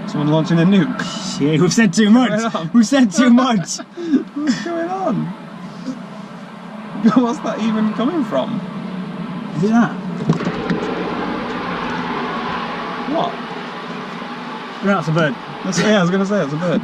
Someone launching a nuke. Shit, we've said too much. We've said too much. What's going on? What's that even coming from? Is it that? What? No, that's a bird. Yeah, I was going to say it's a bird.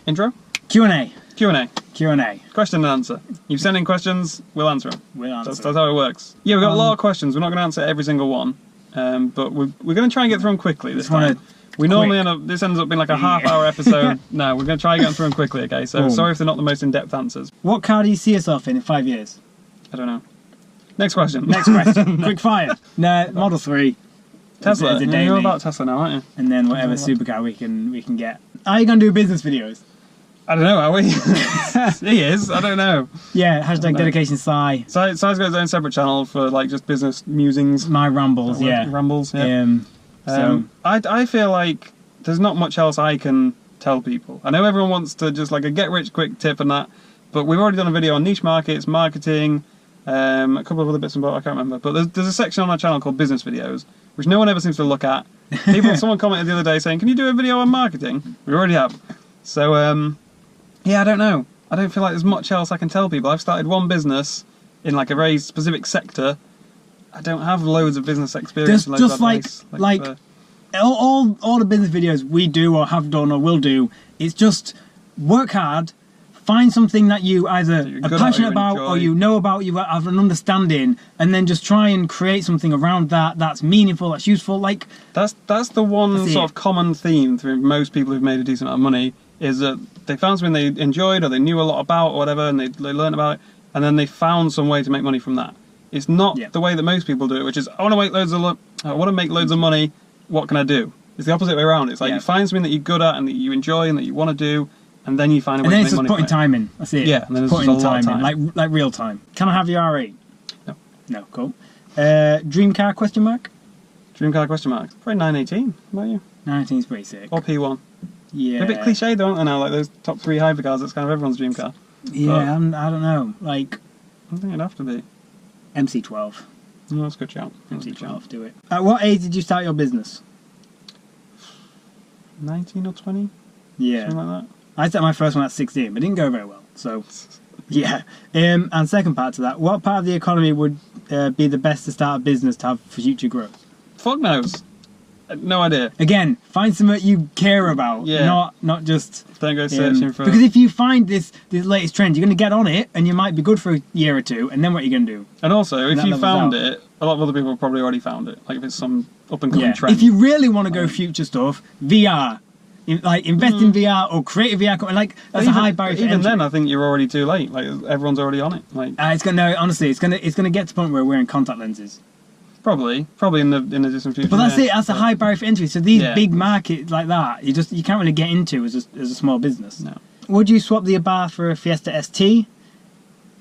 Intro? Q&A. Q&A. Q&A. Question and answer. You send in questions, we'll answer them. We'll answer. That's how it works. Yeah, we've got a lot of questions. We're not going to answer every single one, but we're going to try and get through them quickly this time. We normally end up, this ends up being like a half-hour episode. No, we're going to try and get through them quickly, okay? So sorry if they're not the most in-depth answers. What car do you see yourself in 5 years? I don't know. Next question. Next question. Quick fire. No, Model 3. Tesla. You know about Tesla now, aren't you? And then whatever supercar we can get. Are you going to do business videos? I don't know, are we? He is, I don't know. Yeah, hashtag dedication Sai. Sai's got his own separate channel for like just business musings. My rambles, yeah. Rambles, yeah. So I feel like there's not much else I can tell people. I know everyone wants to just like a get rich quick tip and that, but we've already done a video on niche markets, marketing, a couple of other bits and bobs, I can't remember. But there's a section on our channel called business videos, which no one ever seems to look at. Someone commented the other day saying, can you do a video on marketing? We already have. So, yeah, I don't know. I don't feel like there's much else I can tell people. I've started one business in like a very specific sector. I don't have loads of business experience. There's just like all the business videos we do or have done or will do, it's just work hard, find something that you either are passionate about or you know about, you have an understanding, and then just try and create something around that that's meaningful, that's useful. Like that's the one sort of common theme through most people who've made a decent amount of money, is that they found something they enjoyed or they knew a lot about or whatever, and they learned about it, and then they found some way to make money from that. It's not the way that most people do it, which is I want to make loads of money. What can I do? It's the opposite way around. It's like you find something that you're good at and that you enjoy and that you want to do, and then you find a way to make money. And then it's just putting time in. That's it. Yeah, and then it's putting just a lot of time in, like real time. Can I have your R8? No. No. Cool. Dream car? Question mark. Dream car? Question mark. Probably 918. How about you? 918 is pretty sick. Or P1. Yeah. They're a bit cliche, don't they? Now, like those top 3 hypercars. That's kind of everyone's dream car. Yeah, I don't know. Like, I think it'd have to be MC12. No, that's a good shout. MC12, do it. At what age did you start your business? 19 or 20? Yeah. Something like that. I started my first one at 16, but it didn't go very well, so... Yeah. And second part to that, what part of the economy would be the best to start a business to have for future growth? Fuck knows. No idea. Again, find something you care about, not just... Don't go searching for... Because if you find this latest trend, you're going to get on it, and you might be good for a year or two, and then what are you going to do? And also, if you found it, a lot of other people have probably already found it. Like if it's some up-and-coming trend. If you really want to go future stuff, VR. Like, invest in VR or create a VR company. Like, that's a high barrier to entry. Even then, I think you're already too late. Like, everyone's already on it. Like, honestly, it's gonna get to the point where we're wearing contact lenses. Probably in the distant future. But that's it. That's a high barrier for entry. So these big markets like that, you can't really get into as a small business. No. Would you swap the Abarth for a Fiesta ST?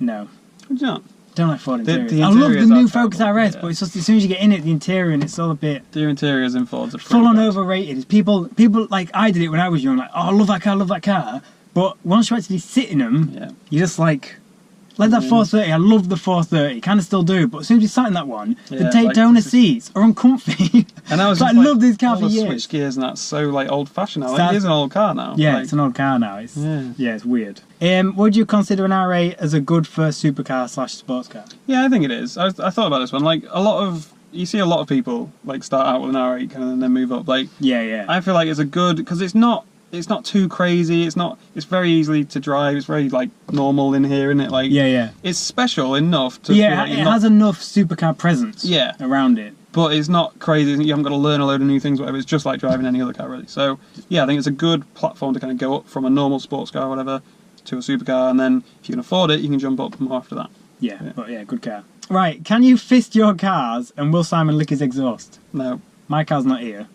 No. Would you not? Don't like Ford interiors. The I love the new terrible. Focus RS, but it's just as soon as you get in it, the interior and it's all a bit... The interiors in Fords are full on overrated. People like I did it when I was young. Like, oh, I love that car. But once you actually sit in them, you're just like that 430. I love the 430. Kind of still do. But as soon as you sat in that one, the Daytona seats are uncomfy. And I was I love this car for years. Switch gears and that's so like old fashioned now. Like, it is an old car now. Yeah, like, it's an old car now. It's it's weird. Would you consider an R8 as a good first supercar / sports car? Yeah, I think it is. I thought about this one. Like you see a lot of people like start out with an R8 kind of and then move up. Like I feel like it's a good because it's not too crazy. It's very easy to drive. It's very like normal in here, isn't it? Like it's special enough to feel like it has enough supercar presence around it. But it's not crazy. You haven't got to learn a load of new things, whatever. It's just like driving any other car, really. So yeah, I think it's a good platform to kind of go up from a normal sports car or whatever to a supercar, and then if you can afford it, you can jump up more after that. But good car. Right, can you fist your cars and will Simon lick his exhaust? No. My car's not here.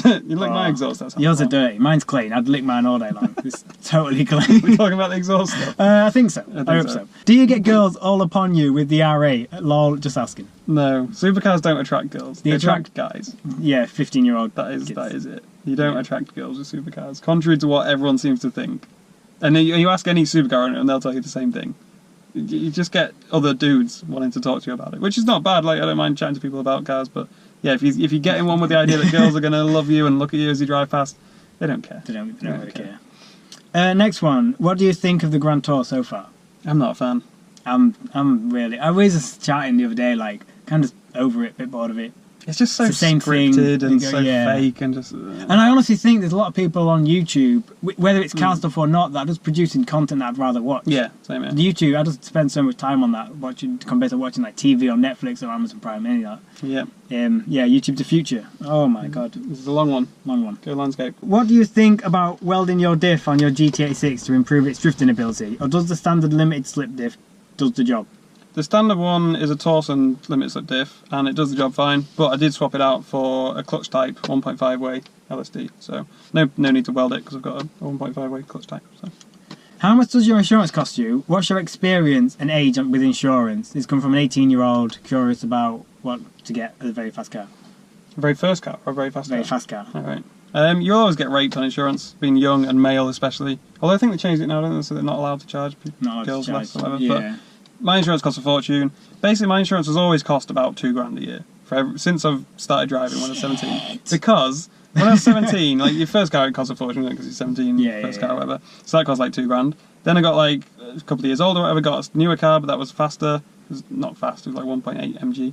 You lick my exhaust, that's yours are dirty. Mine's clean. I'd lick mine all day long. It's totally clean. We're talking about the exhaust stuff? I think so. I hope so. Do you get girls all upon you with the R8? Lol, just asking. No. Supercars don't attract girls. They attract guys. Yeah, 15-year-old That is it. You don't attract girls with supercars. Contrary to what everyone seems to think. And you ask any supercar owner and they'll tell you the same thing. you just get other dudes wanting to talk to you about it, which is not bad. Like, I don't mind chatting to people about cars, but yeah, if you get in one with the idea that girls are going to love you and look at you as you drive past, they don't care. They don't really care. Next one. What do you think of the Grand Tour so far? I'm not a fan. I'm really. I was just chatting the other day, like, kind of over it, a bit bored of it. It's just so It's the same scripted thing. and so fake and just. And I honestly think there's a lot of people on YouTube, whether it's car stuff or not, that are just producing content that I'd rather watch. Yeah, same here. YouTube, I just spend so much time on that watching compared to watching like TV on Netflix or Amazon Prime, any of that. Yeah. YouTube the future. Oh my god, This is a long one. long one. Go landscape. What do you think about welding your diff on your GT86 to improve its drifting ability, or does the standard limited slip diff does the job? The standard one is a Torsen limited slip diff, and it does the job fine. But I did swap it out for a clutch type 1.5 way LSD, so no need to weld it because I've got a 1.5 way clutch type. So. How much does your insurance cost you? What's your experience and age with insurance? This comes from an 18-year-old curious about what to get a very fast car. A very first car or a very fast car? Very fast car. All right. You always get raped on insurance, being young and male especially. Although I think they changed it now, don't they? So they're not allowed to charge girls less or whatever. Yeah. But my insurance costs a fortune. Basically, my insurance has always cost about $2,000 a year since I've started driving when I was 17. Because when I was 17, like your first car it costs a fortune because you're 17, first car or whatever. So that cost like $2,000. Then I got like a couple of years older, or whatever, got a newer car, but that was faster. It was not fast. It was like 1.8 mg.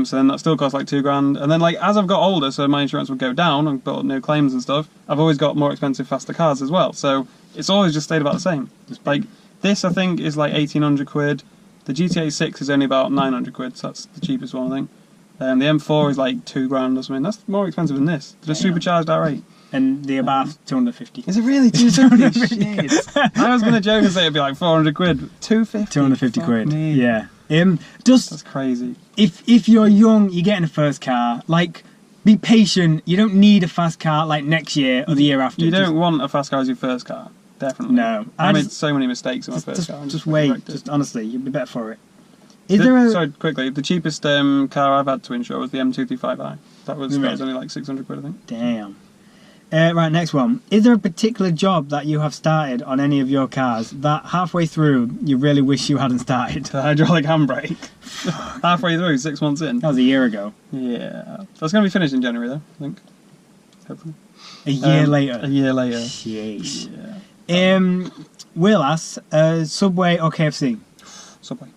So then that still cost like $2,000. And then like as I've got older, so my insurance would go down and built up new claims and stuff. I've always got more expensive, faster cars as well. So it's always just stayed about the same. Like this, I think, is like 1,800 quid. The GTA 6 is only about 900 quid, so that's the cheapest one, I think. The M4 is like $2,000 or something. That's more expensive than this. The supercharged R8. And the Abarth 250. Is it really 250? Shit. I was going to joke and say it'd be like 400 quid. 250. 250 quid. Me. Yeah. That's crazy. If you're young, you're getting a first car. Like, be patient. You don't need a fast car like next year or the year after. You don't want a fast car as your first car. Definitely. No. I made so many mistakes in my first car. Just wait. Just honestly, you'll be better for it. Sorry, quickly. The cheapest car I've had to insure was the M235i. That was only like 600 quid, I think. Damn. Right, next one. Is there a particular job that you have started on any of your cars that halfway through you really wish you hadn't started? The hydraulic handbrake. Halfway through, 6 months in. That was a year ago. Yeah. That's going to be finished in January, though, I think. Hopefully. A year later. A year later. Jeez. Yeah. Will asks, Subway or KFC? Subway.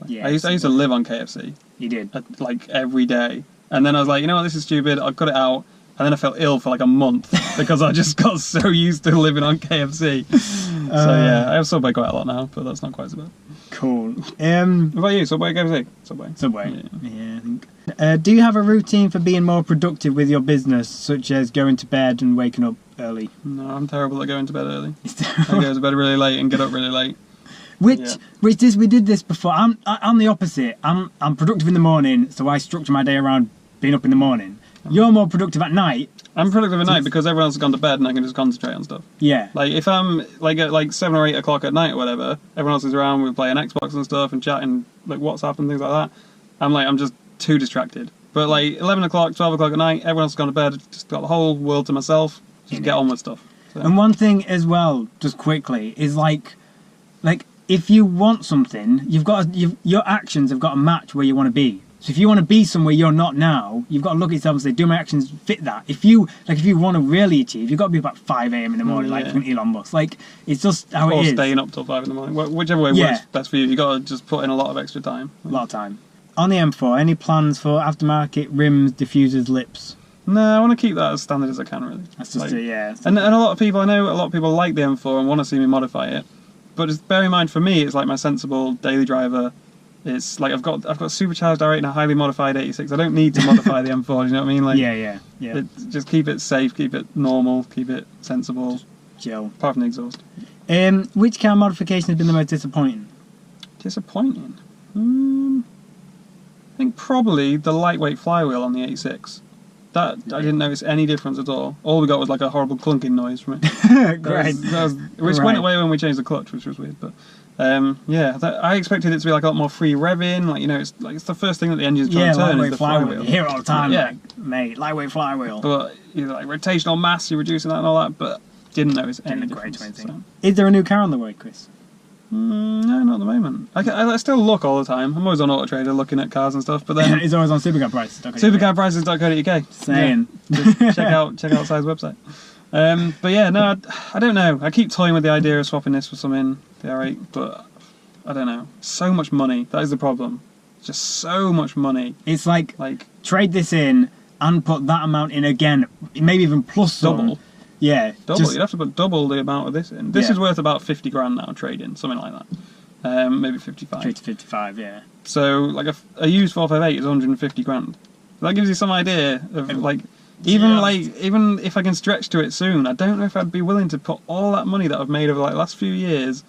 Yeah, I used to live on KFC. You did? Like every day. And then I was like, you know what, this is stupid, I'll cut it out. And then I felt ill for like a month because I just got so used to living on KFC. So yeah, I have Subway quite a lot now, but that's not quite so bad. Cool. What about you, Subway, KFC? Subway. Yeah, I think. Do you have a routine for being more productive with your business, such as going to bed and waking up early? No, I'm terrible at going to bed early. I go to bed really late and get up really late. We did this before. I'm the opposite. I'm productive in the morning, so I structure my day around being up in the morning. You're more productive at night. I'm productive at night because everyone else has gone to bed and I can just concentrate on stuff. Yeah. Like if I'm like at like 7 or 8 o'clock at night or whatever, everyone else is around, we're playing Xbox and stuff and chatting like WhatsApp and things like that. I'm just too distracted. But like 11 o'clock, 12 o'clock at night, everyone else has gone to bed, just got the whole world to myself, just get on with stuff. So. And one thing as well, just quickly, is like if you want something, your actions have got to match where you want to be. So if you want to be somewhere you're not now, you've got to look at yourself and say, do my actions fit that? If you want to really achieve, you've got to be about 5 a.m. in the morning, like from Elon Musk. Like, it's just how it is. Or staying up till 5 in the morning. Whichever way works best for you. You've got to just put in a lot of extra time. A lot of time. On the M4, any plans for aftermarket rims, diffusers, lips? No, I want to keep that as standard as I can, really. That's just And a lot of people, I know a lot of people like the M4 and want to see me modify it. But just bear in mind, for me, it's like my sensible daily driver. It's like I've got a supercharged R8 and a highly modified 86. I don't need to modify the M4. You know what I mean? Like yeah. Just keep it safe, keep it normal, keep it sensible. Chill. Apart from the exhaust. Which car modification has been the most disappointing? Disappointing. I think probably the lightweight flywheel on the 86. That I didn't notice any difference at all. All we got was like a horrible clunking noise from it. Great. Which went away when we changed the clutch, which was weird. But I expected it to be like a lot more free revving. Like it's the first thing that the engine's trying to turn is the flywheel. You hear it all the time. Yeah, like, mate, lightweight flywheel. But like rotational mass, you're reducing that and all that. But didn't notice any difference. So. Is there a new car on the way, Chris? No, not at the moment. I still look all the time. I'm always on Auto Trader looking at cars and stuff, but then It's always on supercarprices.co.uk. Supercarprices.co.uk. Saying. Yeah, just check out Si's website. But yeah, no, I don't know. I keep toying with the idea of swapping this for something the R8, but I don't know. So much money. That is the problem. Just so much money. It's like trade this in and put that amount in again, maybe even plus some. Double. Yeah. Double. You'd have to put double the amount of this in. This is worth about 50 grand now, trade-in, something like that. Maybe 55. 50 to 55, yeah. So, like, a used 458 is 150 grand. That gives you some idea of, like, even if I can stretch to it soon, I don't know if I'd be willing to put all that money that I've made over, like, the last few years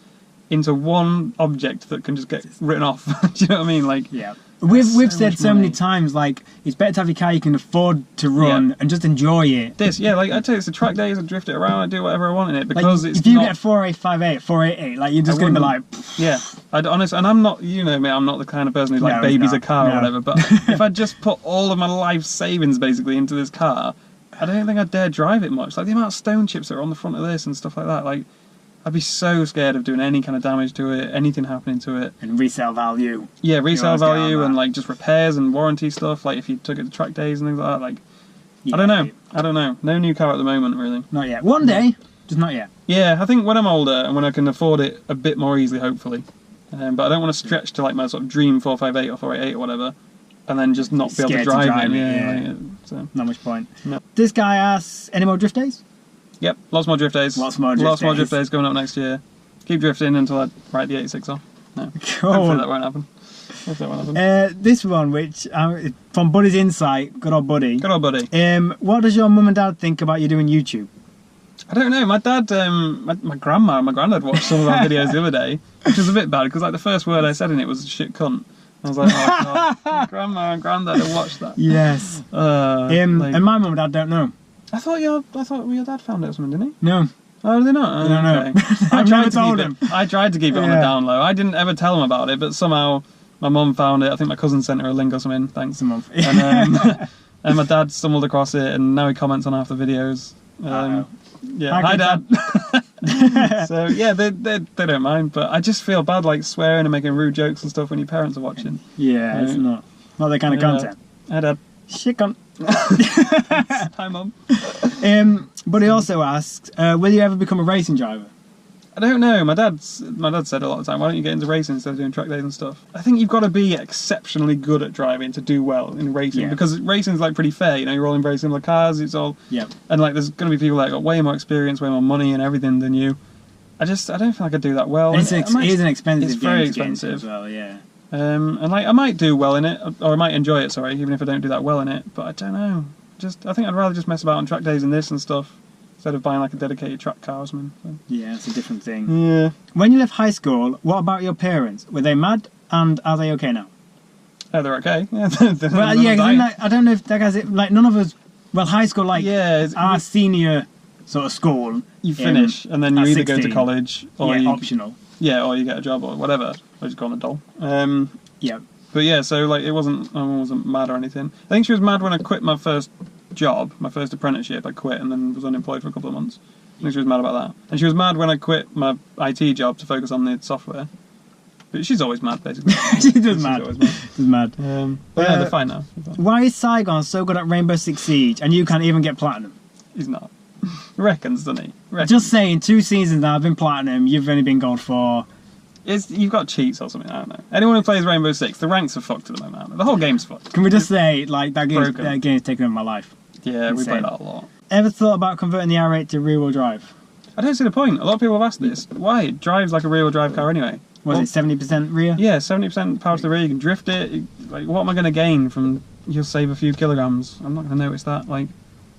into one object that can just get written off. Do you know what I mean? Like, yeah. We've said so many times, like, it's better to have your car you can afford to run and just enjoy it. Like, I take this to track days, I drift it around, I do whatever I want in it, because like, it's if you not... get a 4858, 488, like, you're just going to be like... Yeah, honestly, and I'm not, you know me, I'm not the kind of person who, like, babies a car or whatever, but if I just put all of my life savings, basically, into this car, I don't think I'd dare drive it much. Like, the amount of stone chips that are on the front of this and stuff like that, like... I'd be so scared of doing any kind of damage to it, anything happening to it. And resale value. Yeah, resale value and like just repairs and warranty stuff, like if you took it to track days and things like that. Like, yeah, I don't know. No new car at the moment, really. Not yet. One day, just not yet. Yeah, I think when I'm older and when I can afford it a bit more easily, hopefully. But I don't want to stretch to like my sort of dream 458 or 488 or whatever, and then just not be able to drive it. Yeah. So. Not much point. No. This guy asks, any more drift days? Yep, lots more drift days. Lots more drift days coming up next year. Keep drifting until I write the 86 off. No, cool. Hopefully that won't happen. This one, which from Buddy's Insight, good old Buddy. Good old Buddy. What does your mum and dad think about you doing YouTube? I don't know. My dad, my grandma and my granddad watched some of our videos the other day, which was a bit bad because like the first word I said in it was shit cunt. I was like, oh god, grandma and granddad have watched that. Yes. And my mum and dad don't know. I thought your dad found it or something, didn't he? No. Oh, did they not? Oh, no. Okay. I tried to keep it Yeah. on the down low. I didn't ever tell him about it, but somehow my mum found it. I think my cousin sent her a link or something. Thanks. Mum. And my dad stumbled across it, and now he comments on half the videos. Yeah, hi Dad. So yeah, they don't mind, but I just feel bad like swearing and making rude jokes and stuff when your parents are watching. Yeah, it's not that kind of content. Hi Dad. Shit cunt. Hi Mum. But he also asks, will you ever become a racing driver? I don't know. My dad said a lot of the time, why don't you get into racing instead of doing track days and stuff? I think you've got to be exceptionally good at driving to do well in racing, because racing's like pretty fair. You know, you're all in very similar cars. It's all and like there's going to be people that got way more experience, way more money and everything than you. I don't think I could do that well. It is an expensive. It's very expensive as well. Yeah. And like I might do well in it, or I might enjoy it. Sorry, even if I don't do that well in it. But I don't know. I think I'd rather just mess about on track days and this and stuff instead of buying like a dedicated track car or something. So. Yeah, it's a different thing. Yeah. When you left high school, what about your parents? Were they mad, and are they okay now? Oh, they're okay. Yeah. Well, yeah, because I don't know if that guy's like none of us. Well, high school, like our senior sort of school, you finish and then you either 16, go to college or you optional. Yeah, or you get a job or whatever. Or just go on a doll. Yeah. But yeah, so like I wasn't mad or anything. I think she was mad when I quit my first job, my first apprenticeship. I quit and then was unemployed for a couple of months. I think she was mad about that. And she was mad when I quit my IT job to focus on the software. But she's always mad, basically. She's mad. She's mad. But yeah, they're fine now. Why is Saigon so good at Rainbow Six Siege and you can't even get platinum? He's not. Reckons, doesn't he? Reckons. Just saying, 2 seasons now I've been platinum, you've only been gold 4. You've got cheats or something, I don't know. Anyone who plays Rainbow Six, the ranks are fucked at the moment. The whole game's fucked. Can we just say, like, that game's taken over my life? Yeah, we play that a lot. Ever thought about converting the R8 to rear-wheel drive? I don't see the point. A lot of people have asked this. Why? It drives like a rear-wheel drive car anyway. Was it 70% rear? Yeah, 70% power to the rear. You can drift it. Like, what am I going to gain from... You'll save a few kilograms. I'm not going to notice that. Like,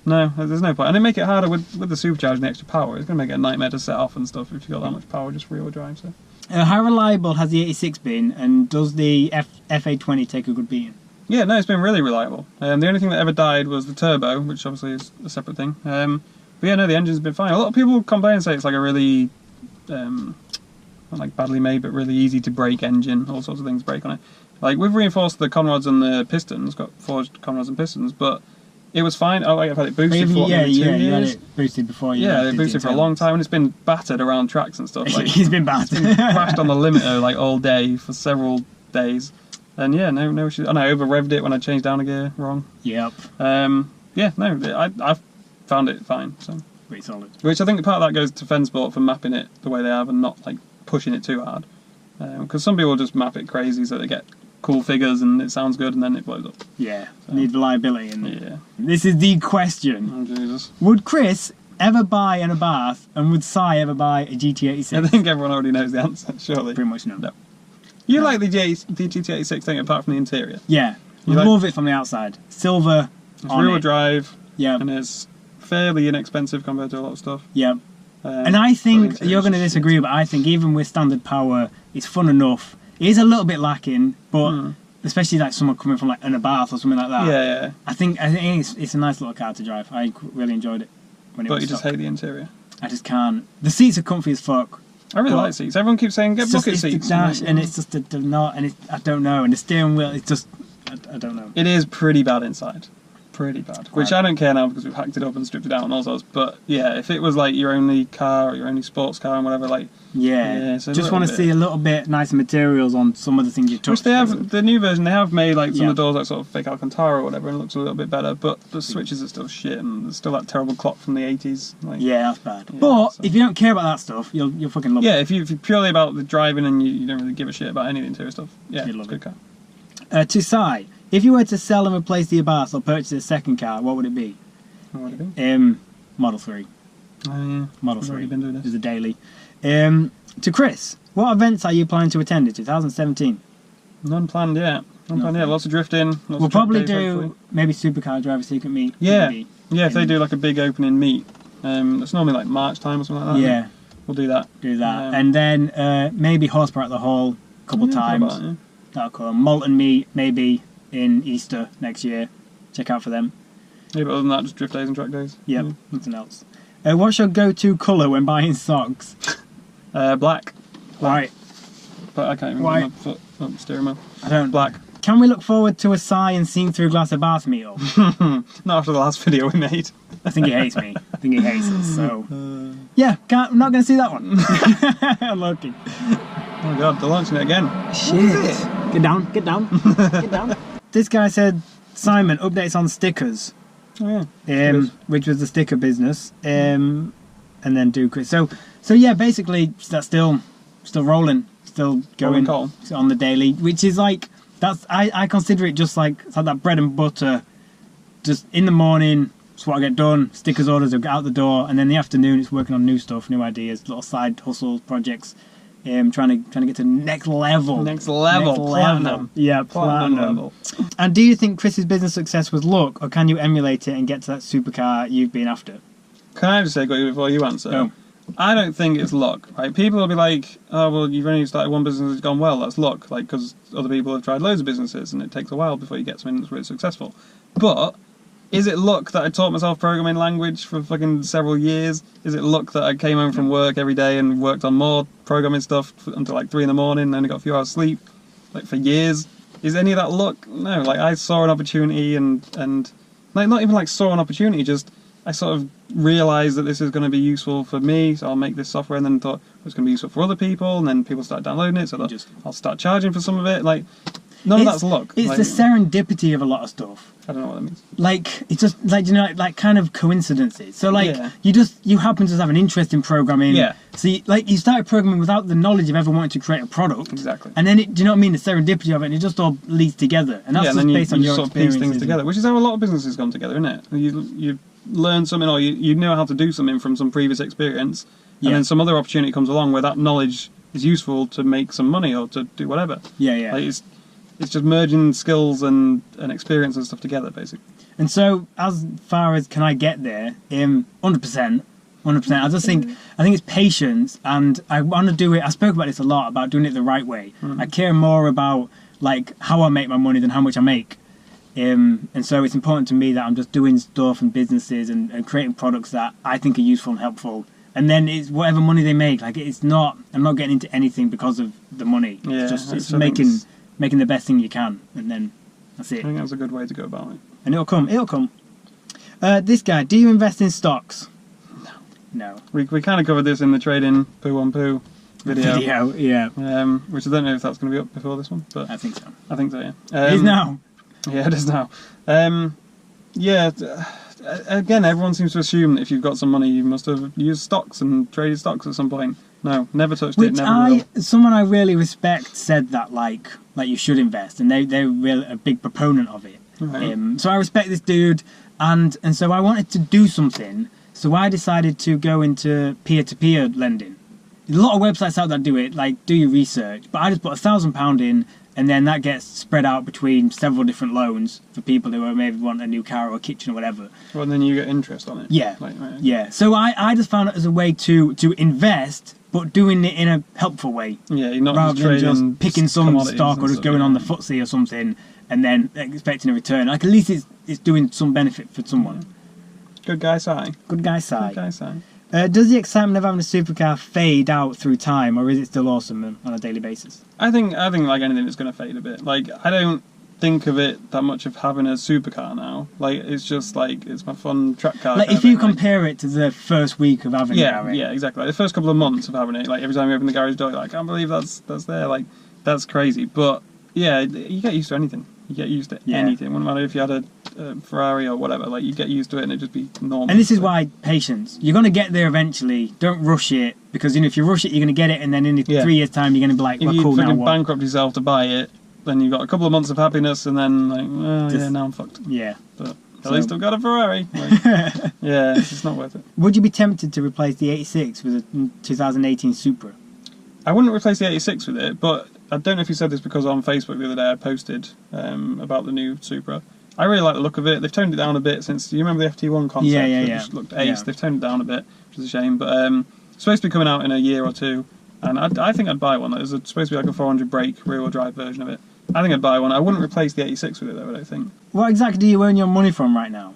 no, there's no point. And they make it harder with the supercharge and the extra power. It's going to make it a nightmare to set off and stuff if you've got that much power just rear-wheel drive. So. How reliable has the 86 been, and does the FA20 take a good beating? Yeah, no, it's been really reliable. The only thing that ever died was the turbo, which obviously is a separate thing. But yeah, no, the engine's been fine. A lot of people complain and say it's like a really, not like badly made, but really easy to break engine. All sorts of things break on it. Like, we've reinforced the conrods and the pistons, got forged conrods and pistons, but It was fine. I've had it boosted Even, for what, maybe 2 you had years. it boosted before you. Yeah, did it the boosted for a long time, and it's been battered around tracks and stuff. Like, He's been battered. crashed on the limiter like all day for several days, and yeah, no issues. And I over revved it when I changed down a gear wrong. Yep. Yeah, no, I've found it fine. So Pretty solid. which I think part of that goes to Fensport for mapping it the way they have and not like pushing it too hard. Because some people just map it crazy so they get cool figures and it sounds good and then it blows up. Yeah. So. Need reliability in it. Yeah. This is the question. Oh Jesus. Would Chris ever buy an Abarth, and would Si ever buy a GT86? I think everyone already knows the answer, surely. Pretty much no. No. You like the GT86 thing apart from the interior? Yeah. You like- Love it from the outside. Silver. It's on rear-wheel it. drive Yep. and it's fairly inexpensive compared to a lot of stuff. Yep. And I but the think interior's you're going to just disagree, but I think even with standard power, it's fun enough. It is a little bit lacking, but especially like someone coming from like an Abarth or something like that. Yeah. I think it's a nice little car to drive. I really enjoyed it when it But was you just stock. hate the interior. I just can't. The seats are comfy as fuck. I really But like seats. Everyone keeps saying get It's just bucket it's the seats. dash, and it's just the not, and I don't know, and the steering wheel. It's just I don't know. It is pretty bad inside. Pretty bad. Which Right. I don't care now because we've hacked it up and stripped it out and all sorts. But yeah, if it was like your only car or your only sports car and whatever, like Yeah, it's a just little want to bit- see a little bit nicer materials on some of the things you touched. which they have, the new version, they have made like some Yeah. of the doors like sort of fake Alcantara or whatever, and it looks a little bit better. But the switches are still shit, and there's still that terrible clock from the 80s. Like, Yeah, that's bad. Yeah, But so- if you don't care about that stuff, you'll fucking love yeah. it. If you're purely about the driving and you don't really give a shit about any of the interior stuff, yeah, You'd it's love a good car. To Si, if you were to sell and replace the Abarth or purchase a second car, what would it be? What would it be? Model 3. Oh yeah, Model I've 3 already been doing is this. a daily. To Chris, what events are you planning to attend in 2017? None planned yet. None planned yet. Lots of drifting. Lots We'll of track probably days, do hopefully. maybe Supercar Driver Secret Meet. Yeah. maybe. Yeah, if they do like a big opening meet, it's normally like March time or something like that. Yeah, We'll do that. do that. Um, And then maybe Horsepower at the Hall a couple Yeah, thought times. about it, yeah. That'll come. Molten Meet maybe in Easter next year. Check out for them. Yeah, but other than that, just drift days and track days. Yep, nothing else. What's your go-to colour when buying socks? Black. Right, But I can't even White. move my foot up the steering wheel. I don't. Black. Can we look forward to a Si and seen through glass of bath meal? Not after the last video we made. I think he hates me. I think he hates us. So yeah, I'm not going to see that one. Unlucky. Oh my god, they're launching it again. Shit. Get down. Get down. Get down. This guy said, Simon, updates on stickers. Oh yeah. Which was the sticker business, and then do Chris. So yeah, basically that's still rolling, still going Rolling on the daily, which is like I consider it just like it's like that bread and butter. Just in the morning, it's what I get done. Stickers orders are out the door, and then in the afternoon it's working on new stuff, new ideas, little side hustles, projects. Trying to get to the next level. Next level. Platinum. Yeah, platinum. level. And do you think Chris's business success was luck, or can you emulate it and get to that supercar you've been after? Can I just say quickly before you answer? No. I don't think it's luck, right? People will be like, oh, well, you've only started one business that's gone well, that's luck. Like, because other people have tried loads of businesses and it takes a while before you get something that's really successful. But is it luck that I taught myself programming language for fucking several years? Is it luck that I came home from work every day and worked on more programming stuff until like 3 in the morning and only got a few hours sleep, like for years? Is any of that luck? No, like I saw an opportunity and like not even like saw an opportunity, just I sort of realised that this is going to be useful for me, so I'll make this software, and then thought it was going to be useful for other people, and then people started downloading it, so I'll start charging for some of it. Like, none of that's luck. It's like, the serendipity of a lot of stuff. I don't know what that means. Like, it's just, like, you know, like kind of coincidences. So, like, Yeah. you happen to just have an interest in programming. Yeah. So, you started programming without the knowledge of ever wanting to create a product. Exactly. And then, do you know what I mean? The serendipity of it, and it just all leads together. And that's Yeah, and just then based on you your sort of piece experiences. things together, which is how a lot of businesses come together, isn't it? You learn something, or you know how to do something from some previous experience, and Yeah. then some other opportunity comes along where that knowledge is useful to make some money or to do whatever. Yeah, yeah. Like it's just merging skills and experience and stuff together, basically. And so, as far as can I get there, 100%. I just think it's patience, and I want to do it. I spoke about this a lot about doing it the right way. I care more about like how I make my money than how much I make. And so it's important to me that I'm just doing stuff and businesses and creating products that I think are useful and helpful. And then it's whatever money they make. Like I'm not getting into anything because of the money. Yeah, It's I think making the best thing you can, and then that's I it. think that's a good way to go about it. And it'll come. This guy, do you invest in stocks? No. We kind of covered this in the trading poo on poo video. Yeah. Which I don't know if that's going to be up before this one, but I think so. Yeah. It is now. Yeah, it is now. Yeah. Again, everyone seems to assume that if you've got some money, you must have used stocks and traded stocks at some point. No, never touched it. Never will. Someone I really respect said that like you should invest, and they're really a big proponent of it. Right. So I respect this dude, and so I wanted to do something. So I decided to go into peer-to-peer lending. There's a lot of websites out that do it, like do your research. But I just put £1,000 in, and then that gets spread out between several different loans for people who maybe want a new car or a kitchen or whatever. Well, and then you get interest on it. Yeah, right. Yeah. So I just found it as a way to invest, but doing it in a helpful way. Yeah, you're not rather just than just picking some stock or just going on the footsie or something and then expecting a return. Like at least it's doing some benefit for someone. Good guy, Si. Good guy, Si. Good guy, Si. Does the excitement of having a supercar fade out through time, or is it still awesome on a daily basis? I think like anything, it's going to fade a bit. Like, I don't think of it that much of having a supercar now. Like, it's just like, it's my fun track car. Like, if you compare it to the first week of having it. Yeah, exactly. Like, the first couple of months of having it, like, every time you open the garage door, you're like, I can't believe that's there. Like, that's crazy. But, yeah, you get used to anything. You get used to anything. Wouldn't matter if you had a Ferrari or whatever. Like, you get used to it and it just be normal. And this is why patience. You're going to get there eventually. Don't rush it, because if you rush it, you're going to get it, and then in 3 years' time, you're going to be like, well, cool, now what? If you bankrupt yourself to buy it, then you've got a couple of months of happiness, and then like, yeah, now I'm fucked. Yeah. But at least I've got a Ferrari. Like, yeah, it's not worth it. Would you be tempted to replace the 86 with a 2018 Supra? I wouldn't replace the 86 with it, but I don't know if you said this because on Facebook the other day I posted about the new Supra. I really like the look of it. They've toned it down a bit since. You remember the FT1 concept? Yeah. Which looked ace. Yeah. They've toned it down a bit, which is a shame. But it's supposed to be coming out in a year or two, and I think I'd buy one. There's supposed to be like a 400 brake rear-wheel drive version of it. I think I'd buy one. I wouldn't replace the 86 with it though, I don't think. What exactly do you earn your money from right now?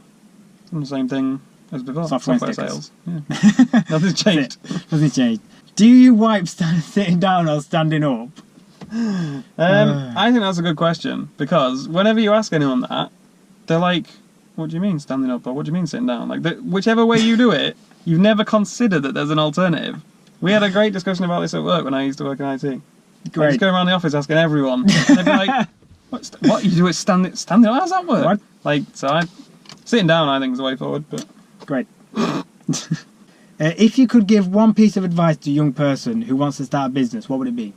The same thing as before. Software sales. Yeah. Nothing's changed. Nothing's changed. Do you wipe sitting down or standing up? I think that's a good question, because whenever you ask anyone that, they're like, what do you mean standing up, or what do you mean sitting down? Like, whichever way you do it, you've never considered that there's an alternative. We had a great discussion about this at work when I used to work in IT. Great. I just go around the office asking everyone, and they'd be like, what you do it standing up? How does that work? What? Like, sitting down I think is the way forward, but... Great. If you could give one piece of advice to a young person who wants to start a business, what would it be?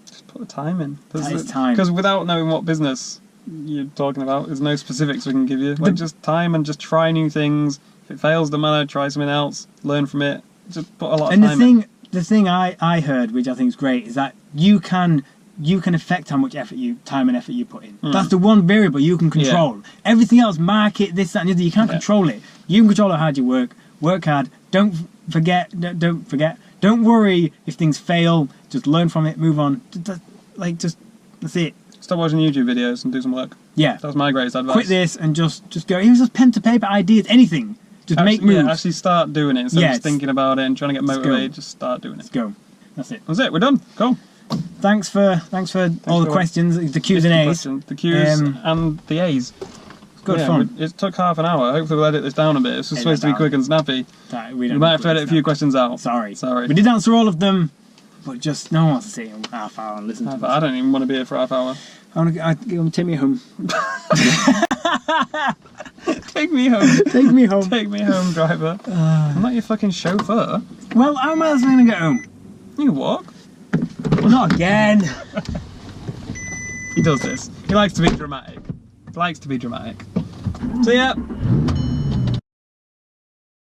Just put the time in. That is time. Because without knowing what business you're talking about, there's no specifics we can give you. Like, just time and just try new things. If it fails, doesn't matter, try something else, learn from it. Just put a lot of time in. The thing I heard, which I think is great, is that you can affect how much time and effort you put in. That's the one variable you can control. Yeah. Everything else, market, this, that, and the other, you can't control it. You can control how hard you work. Work hard. Don't forget. Don't worry if things fail. Just learn from it. Move on. That's it. Stop watching YouTube videos and do some work. Yeah. That's my greatest advice. Quit this and just go. Even just pen to paper ideas, anything. Just make moves. Yeah, actually start doing it instead of just thinking about it and trying to get motivated. Just start doing it. Let's go. That's it. That's it. We're done. Cool. Thanks for all the questions, the Q's and A's. The Q's and the A's. Good fun. It took half an hour. Hopefully we'll edit this down a bit. It's supposed to be quick and snappy. We might have to edit a few questions out. Sorry. We did answer all of them, but just no one wants to sit in half hour and listen to us. I don't even want to be here for half hour. Take me home. Take me home. Take me home. Take me home, driver. I'm not your fucking chauffeur. Well, how am I going to get home? You can walk. Well, not again. He does this. He likes to be dramatic. So yeah.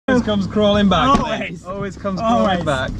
Always comes crawling back. Always. Always comes crawling back.